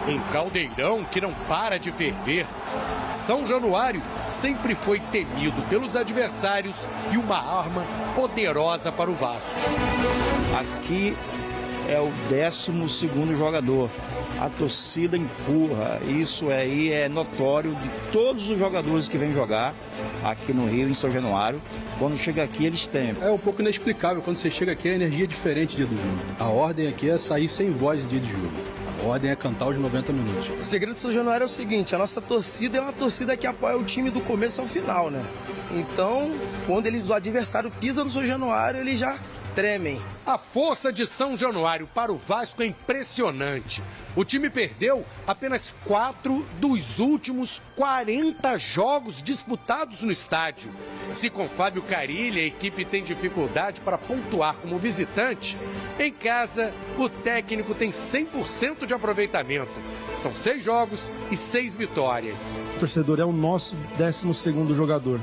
Um caldeirão que não para de ferver. São Januário sempre foi temido pelos adversários e uma arma poderosa para o Vasco. Aqui é o 12º jogador. A torcida empurra. Isso aí é notório de todos os jogadores que vêm jogar aqui no Rio, em São Januário. Quando chega aqui, eles têm. É um pouco inexplicável. Quando você chega aqui, a energia é diferente dia do jogo. A ordem aqui é sair sem voz dia de jogo. A ordem é cantar os 90 minutos. O segredo do São Januário é o seguinte: a nossa torcida é uma torcida que apoia o time do começo ao final, né? Então, quando o adversário pisa no São Januário, eles já tremem. A força de São Januário para o Vasco é impressionante. O time perdeu apenas 4 dos últimos 40 jogos disputados no estádio. Se com Fábio Carilli a equipe tem dificuldade para pontuar como visitante, em casa o técnico tem 100% de aproveitamento. São 6 jogos e 6 vitórias. O torcedor é o nosso 12º jogador.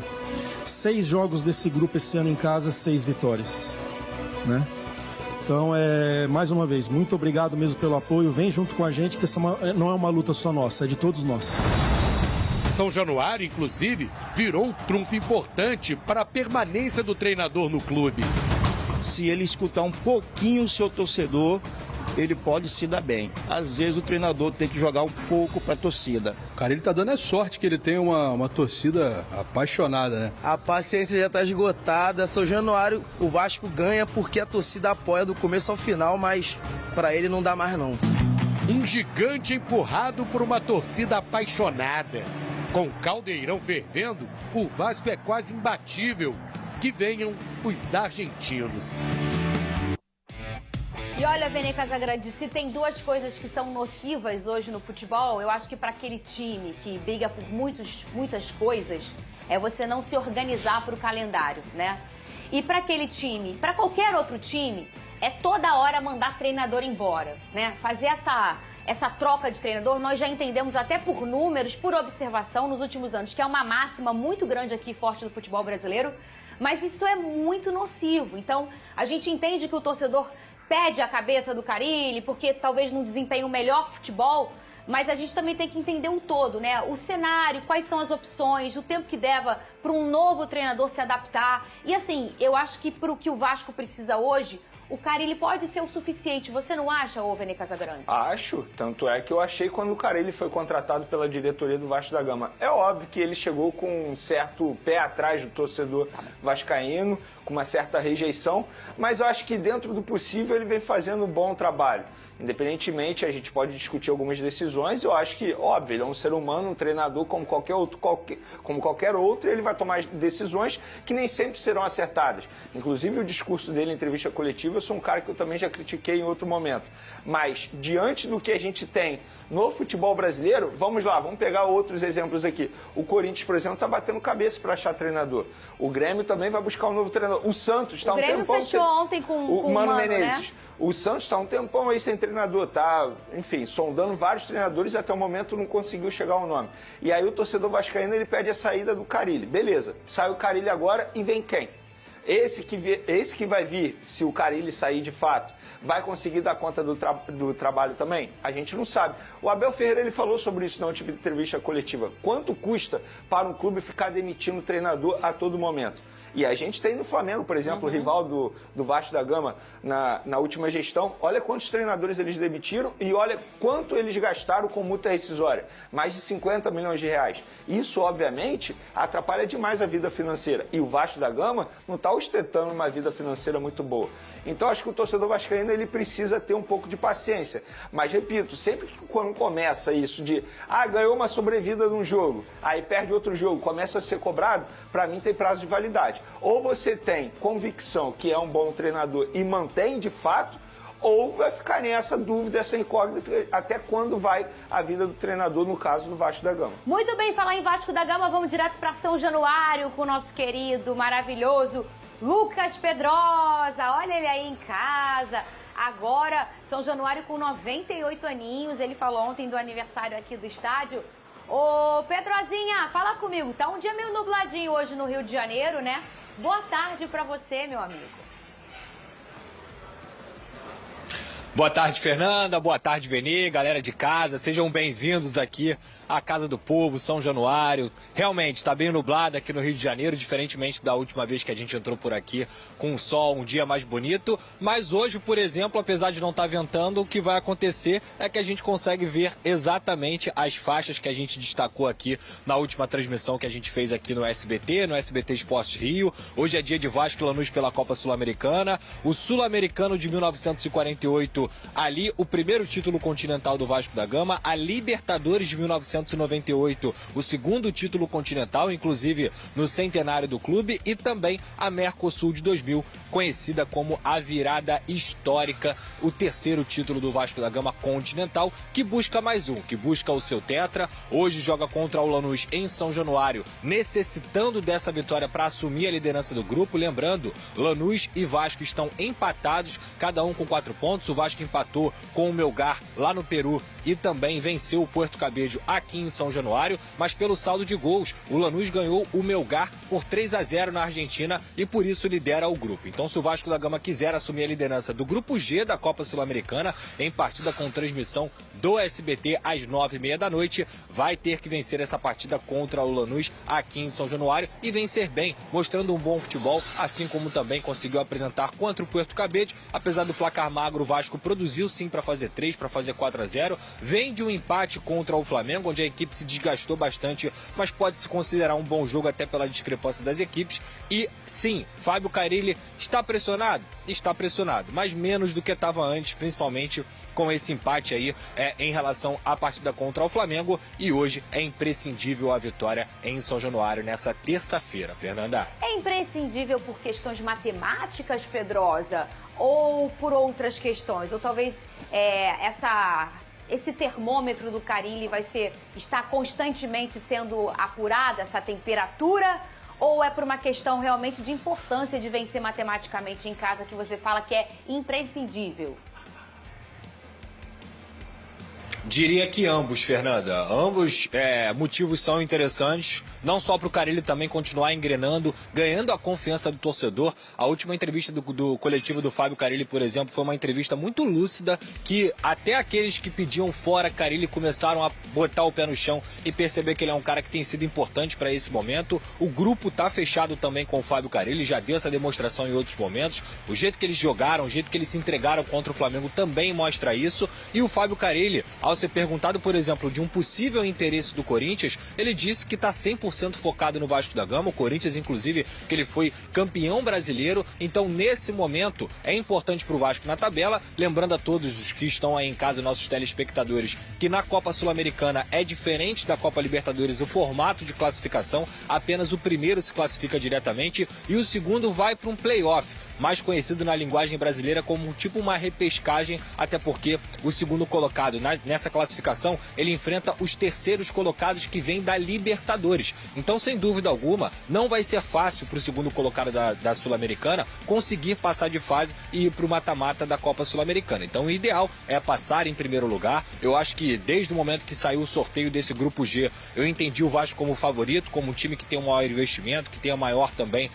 6 jogos desse grupo esse ano em casa, 6 vitórias. Né? Então, mais uma vez, muito obrigado mesmo pelo apoio. Vem junto com a gente, que essa não é uma luta só nossa, é de todos nós. São Januário, inclusive, virou um trunfo importante para a permanência do treinador no clube. Se ele escutar um pouquinho o seu torcedor, ele pode se dar bem. Às vezes o treinador tem que jogar um pouco para a torcida. Cara, ele tá dando a sorte que ele tem uma torcida apaixonada, né? A paciência já tá esgotada. São Januário, o Vasco ganha porque a torcida apoia do começo ao final, mas para ele não dá mais não. Um gigante empurrado por uma torcida apaixonada. Com o caldeirão fervendo, o Vasco é quase imbatível. Que venham os argentinos. E olha, Vene Casagrande, se tem 2 coisas que são nocivas hoje no futebol, eu acho que para aquele time que briga por muitas coisas, é você não se organizar para o calendário, né? E para aquele time, para qualquer outro time, é toda hora mandar treinador embora, né? Fazer essa troca de treinador, nós já entendemos até por números, por observação nos últimos anos, que é uma máxima muito grande aqui, forte do futebol brasileiro, mas isso é muito nocivo. Então, a gente entende que o torcedor pede a cabeça do Carilli, porque talvez não desempenhe o melhor futebol, mas a gente também tem que entender um todo, né? O cenário, quais são as opções, o tempo que leva para um novo treinador se adaptar. E assim, eu acho que para o que o Vasco precisa hoje, o Carilli pode ser o suficiente. Você não acha, ô Vene Casagrande? Acho, tanto é que eu achei quando o Carilli foi contratado pela diretoria do Vasco da Gama. É óbvio que ele chegou com um certo pé atrás do torcedor vascaíno, com uma certa rejeição, mas eu acho que dentro do possível ele vem fazendo um bom trabalho. Independentemente, a gente pode discutir algumas decisões, eu acho que, óbvio, ele é um ser humano, um treinador como qualquer outro, ele vai tomar decisões que nem sempre serão acertadas. Inclusive, o discurso dele em entrevista coletiva, eu sou um cara que eu também já critiquei em outro momento. Mas, diante do que a gente tem no futebol brasileiro, vamos lá, vamos pegar outros exemplos aqui. O Corinthians, por exemplo, está batendo cabeça para achar treinador. O Grêmio também vai buscar um novo treinador. O Santos está um tempão... O Grêmio fechou ontem com o Mano Menezes. Né? O Santos está um tempão aí sem treinador, tá, enfim, sondando vários treinadores e até o momento não conseguiu chegar ao nome. E aí o torcedor vascaíno, ele pede a saída do Carilli. Beleza, sai o Carilli agora e vem quem? Esse que vai vir, se o Carilli sair de fato, vai conseguir dar conta do trabalho também? A gente não sabe. O Abel Ferreira, ele falou sobre isso na última entrevista coletiva. Quanto custa para um clube ficar demitindo o treinador a todo momento? E a gente tem no Flamengo, por exemplo, o rival do Vasco da Gama na última gestão. Olha quantos treinadores eles demitiram e olha quanto eles gastaram com multa rescisória. Mais de 50 milhões de reais. Isso, obviamente, atrapalha demais a vida financeira. E o Vasco da Gama não está ostentando uma vida financeira muito boa. Então, acho que o torcedor vascaíno, ele precisa ter um pouco de paciência. Mas, repito, sempre que quando começa isso de ganhou uma sobrevida num jogo, aí perde outro jogo, começa a ser cobrado, para mim tem prazo de validade. Ou você tem convicção que é um bom treinador e mantém de fato, ou vai ficar nessa dúvida, essa incógnita, até quando vai a vida do treinador, no caso do Vasco da Gama. Muito bem, falar em Vasco da Gama, vamos direto para São Januário com o nosso querido, maravilhoso Lucas Pedrosa. Olha ele aí em casa. Agora, São Januário com 98 aninhos, ele falou ontem do aniversário aqui do estádio. Ô, Pedrozinha, fala comigo, tá um dia meio nubladinho hoje no Rio de Janeiro, né? Boa tarde pra você, meu amigo. Boa tarde, Fernanda. Boa tarde, Veni, galera de casa. Sejam bem-vindos aqui à Casa do Povo, São Januário. Realmente, está bem nublado aqui no Rio de Janeiro, diferentemente da última vez que a gente entrou por aqui com o sol, um dia mais bonito. Mas hoje, por exemplo, apesar de não estar ventando, o que vai acontecer é que a gente consegue ver exatamente as faixas que a gente destacou aqui na última transmissão que a gente fez aqui no SBT Esportes Rio. Hoje é dia de Vasco e Lanús pela Copa Sul-Americana. O Sul-Americano de 1948, ali o primeiro título continental do Vasco da Gama. A Libertadores de 1998, o segundo título continental, inclusive no centenário do clube. E também a Mercosul de 2000, conhecida como a virada histórica, o terceiro título do Vasco da Gama continental, que busca mais um, que busca o seu tetra. Hoje joga contra o Lanús em São Januário, necessitando dessa vitória para assumir a liderança do grupo. Lembrando, Lanús e Vasco estão empatados, cada um com 4 pontos. O Vasco empatou com o Melgar lá no Peru e também venceu o Puerto Cabello aqui em São Januário, mas pelo saldo de gols, o Lanús ganhou o Melgar por 3-0 na Argentina e por isso lidera o grupo. Então, se o Vasco da Gama quiser assumir a liderança do Grupo G da Copa Sul-Americana, em partida com transmissão do SBT às 9h30 da noite, vai ter que vencer essa partida contra o Lanús aqui em São Januário e vencer bem, mostrando um bom futebol, assim como também conseguiu apresentar contra o Puerto Cabello. Apesar do placar magro, o Vasco produziu sim para fazer 3, para fazer 4-0. Vem de um empate contra o Flamengo, onde a equipe se desgastou bastante, mas pode-se considerar um bom jogo até pela discrepância das equipes. E sim, Fábio Carille está pressionado? Está pressionado, mas menos do que estava antes, principalmente com esse empate aí em relação à partida contra o Flamengo. E hoje é imprescindível a vitória em São Januário nessa terça-feira, Fernanda. É imprescindível por questões matemáticas, Pedrosa, ou por outras questões? Ou talvez esse termômetro do Carille está constantemente sendo apurada, essa temperatura? Ou é por uma questão realmente de importância de vencer matematicamente em casa, que você fala que é imprescindível? Diria que ambos, Fernanda. Ambos motivos são interessantes, não só para o Carille também continuar engrenando, ganhando a confiança do torcedor. A última entrevista do coletivo do Fábio Carille, por exemplo, foi uma entrevista muito lúcida, que até aqueles que pediam fora Carille começaram a botar o pé no chão e perceber que ele é um cara que tem sido importante para esse momento. O grupo tá fechado também com o Fábio Carille, já deu essa demonstração em outros momentos. O jeito que eles jogaram, o jeito que eles se entregaram contra o Flamengo também mostra isso. E o Fábio Carille, ao ser perguntado, por exemplo, de um possível interesse do Corinthians, ele disse que está 100% focado no Vasco da Gama. O Corinthians, inclusive, que ele foi campeão brasileiro. Então, nesse momento, é importante para o Vasco na tabela. Lembrando a todos os que estão aí em casa, nossos telespectadores, que na Copa Sul-Americana é diferente da Copa Libertadores o formato de classificação. Apenas o primeiro se classifica diretamente e o segundo vai para um play-off, mais conhecido na linguagem brasileira como tipo uma repescagem, até porque o segundo colocado nessa classificação, ele enfrenta os terceiros colocados que vêm da Libertadores. Então, sem dúvida alguma, não vai ser fácil para o segundo colocado da Sul-Americana conseguir passar de fase e ir para o mata-mata da Copa Sul-Americana. Então, o ideal é passar em primeiro lugar. Eu acho que desde o momento que saiu o sorteio desse Grupo G, eu entendi o Vasco como favorito, como um time que tem um maior investimento, que tem a maior também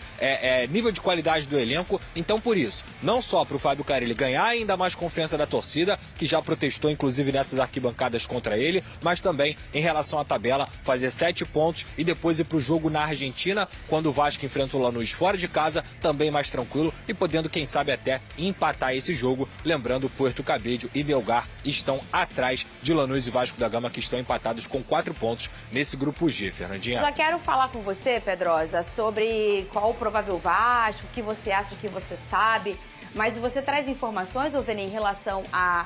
nível de qualidade do elenco. Então, por isso, não só para o Fábio Carille ganhar ainda mais confiança da torcida, que já protestou inclusive nessas arquibancadas contra ele, mas também em relação à tabela, fazer 7 pontos e depois ir para o jogo na Argentina, quando o Vasco enfrenta o Lanús fora de casa, também mais tranquilo e podendo, quem sabe, até empatar esse jogo. Lembrando, Puerto Cabello e Melgar estão atrás de Lanús e Vasco da Gama, que estão empatados com 4 pontos nesse Grupo G, Fernandinha. Já quero falar com você, Pedrosa, sobre qual o provável Vasco, o que você acha que você sabe. Mas você traz informações, Veni, em relação a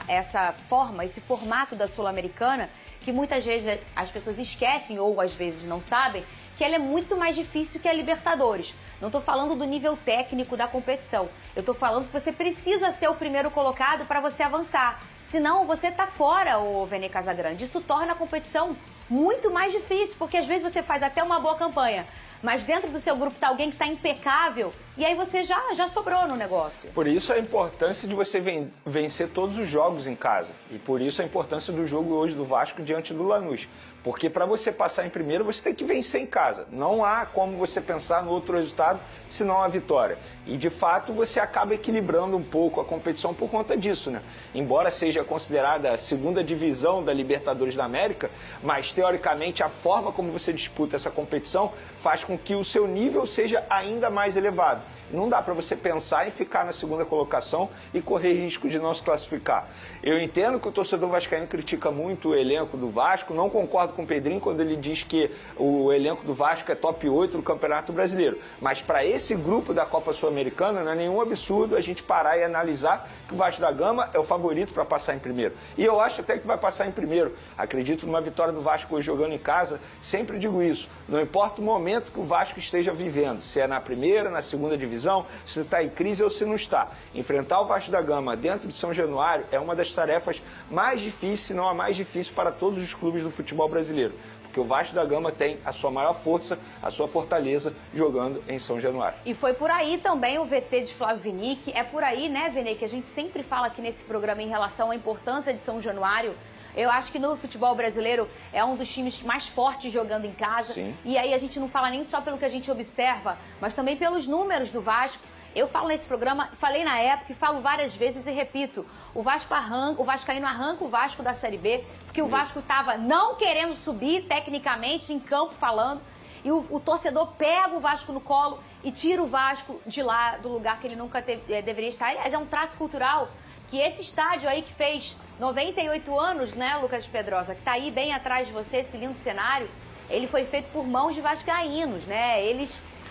esse formato da Sul-Americana, que muitas vezes as pessoas esquecem ou às vezes não sabem, que ela é muito mais difícil que a Libertadores. Não estou falando do nível técnico da competição. Eu estou falando que você precisa ser o primeiro colocado para você avançar. Senão você está fora, Veni Casagrande. Isso torna a competição muito mais difícil, porque às vezes você faz até uma boa campanha, mas dentro do seu grupo está alguém que está impecável, E aí você já sobrou no negócio. Por isso a importância de você vencer todos os jogos em casa. E por isso a importância do jogo hoje do Vasco diante do Lanús. Porque para você passar em primeiro, você tem que vencer em casa. Não há como você pensar no outro resultado, senão a vitória. E, de fato, você acaba equilibrando um pouco a competição por conta disso, né? Embora seja considerada a segunda divisão da Libertadores da América, mas, teoricamente, a forma como você disputa essa competição faz com que o seu nível seja ainda mais elevado. Não dá para você pensar em ficar na segunda colocação e correr risco de não se classificar. Eu entendo que o torcedor vascaíno critica muito o elenco do Vasco, não concordo com o Pedrinho quando ele diz que o elenco do Vasco é top 8 do Campeonato Brasileiro. Mas para esse grupo da Copa Sul-Americana não é nenhum absurdo a gente parar e analisar que o Vasco da Gama é o favorito para passar em primeiro. E eu acho até que vai passar em primeiro. Acredito numa vitória do Vasco hoje jogando em casa, sempre digo isso. Não importa o momento que o Vasco esteja vivendo, se é na primeira, na segunda divisão, se está em crise ou se não está. Enfrentar o Vasco da Gama dentro de São Januário é uma das tarefas mais difíceis, se não a mais difícil para todos os clubes do futebol brasileiro. Porque o Vasco da Gama tem a sua maior força, a sua fortaleza, jogando em São Januário. E foi por aí também o VT de Flávio Vinick. É por aí, né, Vene, que a gente sempre fala aqui nesse programa em relação à importância de São Januário. Eu acho que no futebol brasileiro é um dos times mais fortes jogando em casa. Sim. E aí a gente não fala nem só pelo que a gente observa, mas também pelos números do Vasco. Eu falo nesse programa, falei na época e falo várias vezes e repito, o Vascaíno arranca o Vasco da Série B, porque o Vasco estava não querendo subir tecnicamente, em campo falando, e o torcedor pega o Vasco no colo e tira o Vasco de lá, do lugar que ele nunca deveria estar. Aliás, é um traço cultural que esse estádio aí que fez 98 anos, né, Lucas Pedrosa, que está aí bem atrás de você, esse lindo cenário, ele foi feito por mãos de vascaínos, né?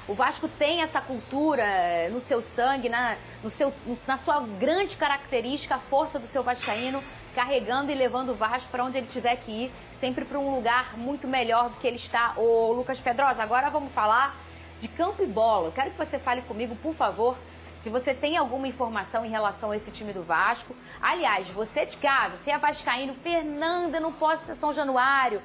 O Vasco tem essa cultura no seu sangue, na sua grande característica, a força do seu vascaíno, carregando e levando o Vasco para onde ele tiver que ir, sempre para um lugar muito melhor do que ele está. Ô, Lucas Pedrosa, agora vamos falar de campo e bola. Eu quero que você fale comigo, por favor, se você tem alguma informação em relação a esse time do Vasco. Aliás, você de casa, se é vascaíno, Fernanda, não posso ser São Januário.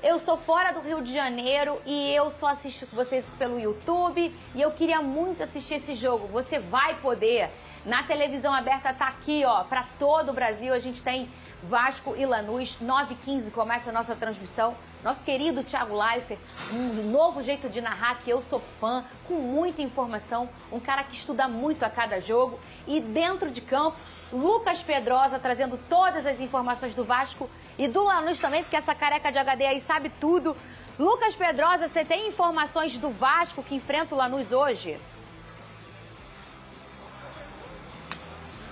Eu sou fora do Rio de Janeiro e eu só assisto vocês pelo YouTube e eu queria muito assistir esse jogo. Você vai poder. Na televisão aberta tá aqui, ó, para todo o Brasil. A gente tem Vasco e Lanús, 9h15 começa a nossa transmissão. Nosso querido Thiago Leifert, um novo jeito de narrar que eu sou fã, com muita informação, um cara que estuda muito a cada jogo. E dentro de campo, Lucas Pedrosa trazendo todas as informações do Vasco e do Lanús também, porque essa careca de HD aí sabe tudo. Lucas Pedrosa, você tem informações do Vasco que enfrenta o Lanús hoje?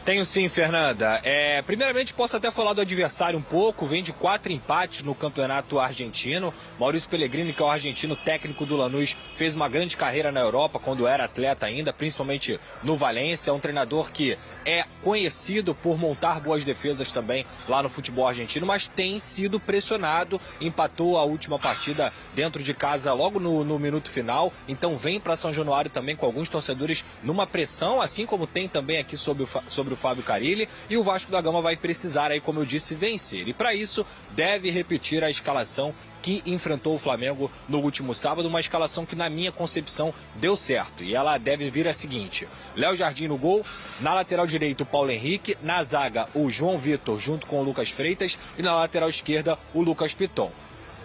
Tenho sim, Fernanda. Primeiramente, posso até falar do adversário um pouco. Vem de 4 empates no campeonato argentino. Maurício Pellegrini, que é o argentino técnico do Lanús, fez uma grande carreira na Europa quando era atleta ainda, principalmente no Valência. É um treinador que é conhecido por montar boas defesas também lá no futebol argentino, mas tem sido pressionado. Empatou a última partida dentro de casa logo no minuto final. Então vem para São Januário também com alguns torcedores numa pressão, assim como tem também aqui sobre o Fábio Carille, e o Vasco da Gama vai precisar aí, como eu disse, vencer. E para isso deve repetir a escalação que enfrentou o Flamengo no último sábado, uma escalação que na minha concepção deu certo. E ela deve vir a seguinte: Léo Jardim no gol, na lateral direita o Paulo Henrique, na zaga o João Vitor junto com o Lucas Freitas e na lateral esquerda o Lucas Piton.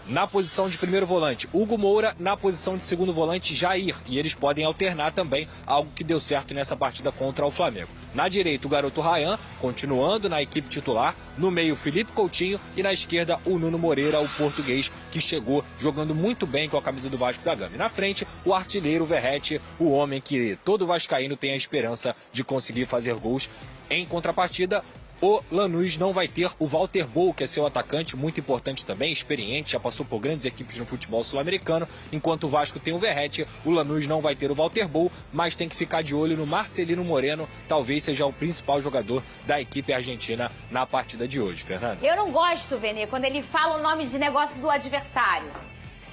Na posição de primeiro volante, Hugo Moura. Na posição de segundo volante, Jair. E eles podem alternar também, algo que deu certo nessa partida contra o Flamengo. Na direita, o garoto Ryan, continuando na equipe titular. No meio, Felipe Coutinho. E na esquerda, o Nuno Moreira, o português, que chegou jogando muito bem com a camisa do Vasco da Gama. E na frente, o artilheiro Verratti, o homem que todo vascaíno tem a esperança de conseguir fazer gols. Em contrapartida, o Lanús não vai ter o Walter Bou, que é seu atacante, muito importante também, experiente, já passou por grandes equipes no futebol sul-americano. Enquanto o Vasco tem o Verratti, o Lanús não vai ter o Walter Bou, mas tem que ficar de olho no Marcelino Moreno, talvez seja o principal jogador da equipe argentina na partida de hoje, Fernanda. Eu não gosto, Vene, quando ele fala o nome de negócio do adversário.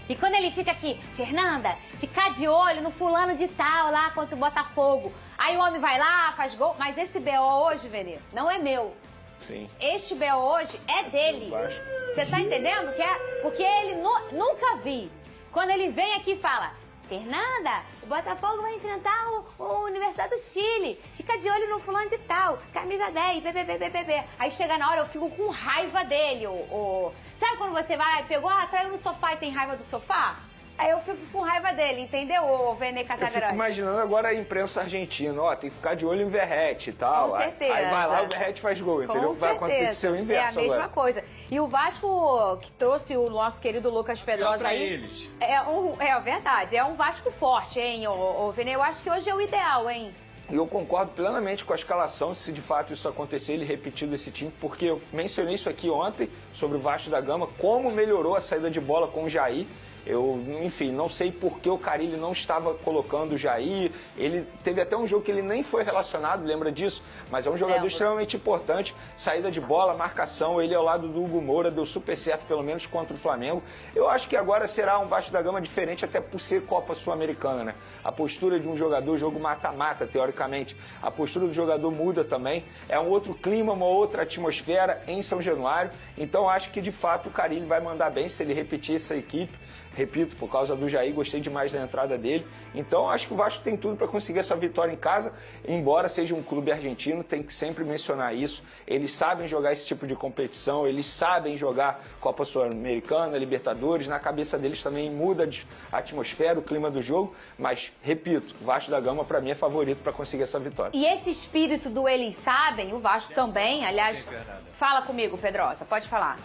E quando ele fica aqui, Fernanda, ficar de olho no fulano de tal lá contra o Botafogo. Aí o homem vai lá, faz gol. Mas esse BO hoje, Vene, não é meu. Sim. Este BO hoje é dele. Você tá entendendo? Porque ele nunca vi. Quando ele vem aqui e fala, Fernanda, o Botafogo vai enfrentar o Universidade do Chile. Fica de olho no fulano de tal, camisa 10, ppp. Aí chega na hora, eu fico com raiva dele. Sabe quando você traiu no sofá e tem raiva do sofá? Aí eu fico com raiva dele, entendeu, o Vene Casagrande? Eu fico imaginando agora a imprensa argentina, tem que ficar de olho em Verratti e tal. Com certeza. Aí vai lá, o Verratti faz gol, entendeu? Com vai acontecer o inverso agora. É a mesma agora. coisa. E o Vasco, que trouxe o nosso querido Lucas Pedrosa pra aí... eles. É verdade, é um Vasco forte, hein, o Vene? Eu acho que hoje é o ideal, hein? E eu concordo plenamente com a escalação, se de fato isso acontecer, ele repetir desse time, porque eu mencionei isso aqui ontem, sobre o Vasco da Gama, como melhorou a saída de bola com o Jair. Eu, enfim, não sei por que o Carille não estava colocando o Jair. Ele teve até um jogo que ele nem foi relacionado, lembra disso? Mas é um jogador extremamente importante. Saída de bola, marcação, ele ao lado do Hugo Moura deu super certo, pelo menos contra o Flamengo. Eu acho que agora será um Vasco da Gama diferente, até por ser Copa Sul-Americana, né? A postura de um jogador, jogo mata-mata, teoricamente. A postura do jogador muda também. É um outro clima, uma outra atmosfera em São Januário. Então acho que de fato o Carille vai mandar bem se ele repetir essa equipe. Repito, por causa do Jair, gostei demais da entrada dele. Então, acho que o Vasco tem tudo para conseguir essa vitória em casa. Embora seja um clube argentino, tem que sempre mencionar isso. Eles sabem jogar esse tipo de competição, eles sabem jogar Copa Sul-Americana, Libertadores. Na cabeça deles também muda a atmosfera, o clima do jogo. Mas, repito, o Vasco da Gama, para mim, é favorito para conseguir essa vitória. E esse espírito do eles sabem, o Vasco também, aliás... Fala comigo, Pedrosa, pode falar.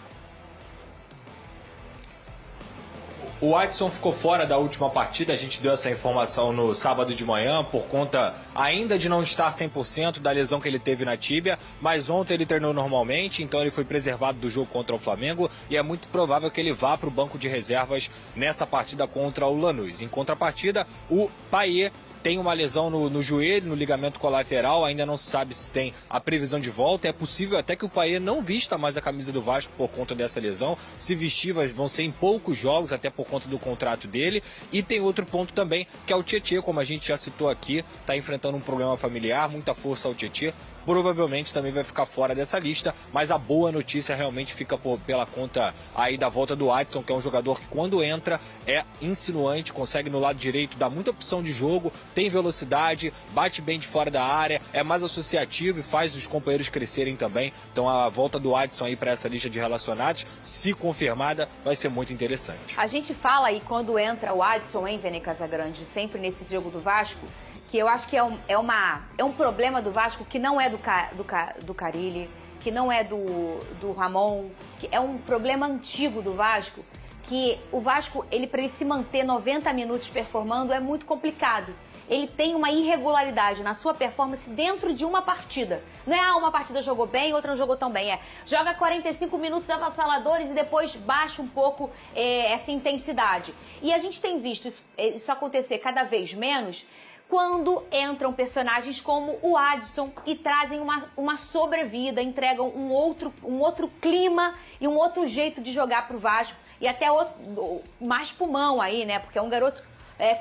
O Adson ficou fora da última partida, a gente deu essa informação no sábado de manhã, por conta ainda de não estar 100% da lesão que ele teve na tíbia, mas ontem ele treinou normalmente, então ele foi preservado do jogo contra o Flamengo e é muito provável que ele vá para o banco de reservas nessa partida contra o Lanús. Em contrapartida, o Payet tem uma lesão no joelho, no ligamento colateral, ainda não se sabe se tem a previsão de volta. É possível até que o Payet não vista mais a camisa do Vasco por conta dessa lesão. Se vestir, vão ser em poucos jogos, até por conta do contrato dele. E tem outro ponto também, que é o Tietê, como a gente já citou aqui, está enfrentando um problema familiar, muita força ao Tietê. Provavelmente também vai ficar fora dessa lista, mas a boa notícia realmente fica pela conta aí da volta do Adson, que é um jogador que quando entra é insinuante, consegue no lado direito dar muita opção de jogo, tem velocidade, bate bem de fora da área, é mais associativo e faz os companheiros crescerem também. Então a volta do Adson aí para essa lista de relacionados, se confirmada, vai ser muito interessante. A gente fala aí quando entra o Adson, hein, Vene Casagrande, sempre nesse jogo do Vasco, que eu acho que é um problema do Vasco que não é do Carille, que não é do Ramon, que é um problema antigo do Vasco, que o Vasco, para ele se manter 90 minutos performando é muito complicado. Ele tem uma irregularidade na sua performance dentro de uma partida. Não é uma partida jogou bem, outra não jogou tão bem. Joga 45 minutos avassaladores e depois baixa um pouco essa intensidade. E a gente tem visto isso acontecer cada vez menos quando entram personagens como o Adson e trazem uma sobrevida, entregam um outro clima e um outro jeito de jogar para o Vasco e até mais pulmão aí, né? Porque é um garoto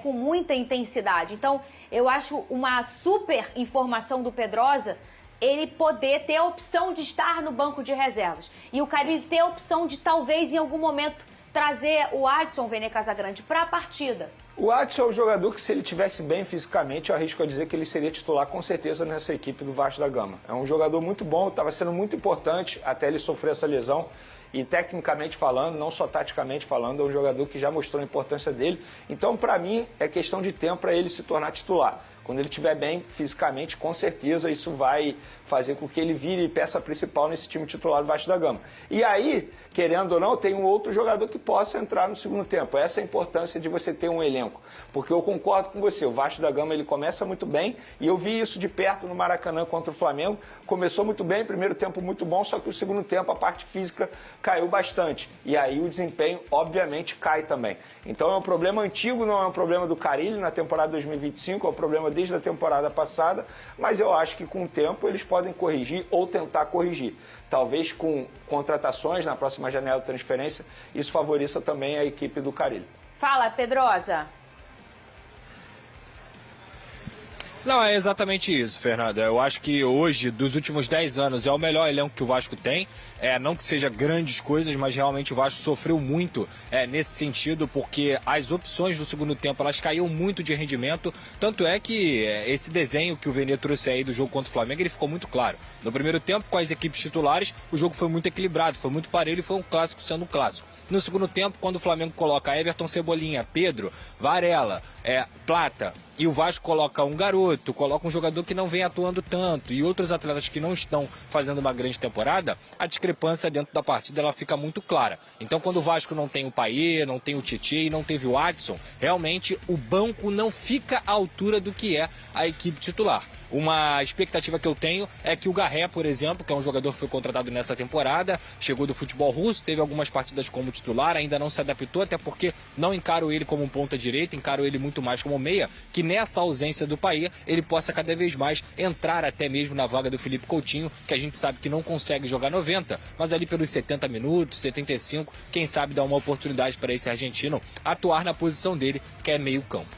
com muita intensidade. Então, eu acho uma super informação do Pedrosa ele poder ter a opção de estar no banco de reservas. E o Carille ter a opção de talvez em algum momento trazer o Adson Vene Casagrande para a partida. O Adson é um jogador que, se ele estivesse bem fisicamente, eu arrisco a dizer que ele seria titular com certeza nessa equipe do Vasco da Gama. É um jogador muito bom, estava sendo muito importante até ele sofrer essa lesão. E tecnicamente falando, não só taticamente falando, é um jogador que já mostrou a importância dele. Então, para mim, é questão de tempo para ele se tornar titular. Quando ele estiver bem fisicamente, com certeza isso vai fazer com que ele vire peça principal nesse time titular do Vasco da Gama. E aí, querendo ou não, tem um outro jogador que possa entrar no segundo tempo. Essa é a importância de você ter um elenco. Porque eu concordo com você, o Vasco da Gama ele começa muito bem, e eu vi isso de perto no Maracanã contra o Flamengo. Começou muito bem, primeiro tempo muito bom, só que o segundo tempo a parte física caiu bastante. E aí o desempenho, obviamente, cai também. Então é um problema antigo, não é um problema do Carille na temporada 2025, é um problema desde a temporada passada, mas eu acho que com o tempo eles podem corrigir ou tentar corrigir. Talvez com contratações na próxima janela de transferência, isso favoreça também a equipe do Carille. Fala, Pedrosa. Não, é exatamente isso, Fernanda. Eu acho que hoje, dos últimos 10 anos, é o melhor elenco que o Vasco tem. não que seja grandes coisas, mas realmente o Vasco sofreu muito nesse sentido, porque as opções do segundo tempo elas caíam muito de rendimento, tanto é que esse desenho que o Vene trouxe aí do jogo contra o Flamengo, ele ficou muito claro. No primeiro tempo, com as equipes titulares, o jogo foi muito equilibrado, foi muito parelho e foi um clássico sendo um clássico. No segundo tempo, quando o Flamengo coloca Everton, Cebolinha, Pedro, Varela, Plata, e o Vasco coloca um garoto, coloca um jogador que não vem atuando tanto e outros atletas que não estão fazendo uma grande temporada, a discrepância dentro da partida ela fica muito clara. Então, quando o Vasco não tem o Payet, não tem o Tietê e não teve o Adson, realmente o banco não fica à altura do que é a equipe titular. Uma expectativa que eu tenho é que o Garré, por exemplo, que é um jogador que foi contratado nessa temporada, chegou do futebol russo, teve algumas partidas como titular, ainda não se adaptou, até porque não encaro ele como um ponta-direita, encaro ele muito mais como meia, que nessa ausência do Payet, ele possa cada vez mais entrar até mesmo na vaga do Felipe Coutinho, que a gente sabe que não consegue jogar 90, mas ali pelos 70 minutos, 75, quem sabe dar uma oportunidade para esse argentino atuar na posição dele, que é meio campo.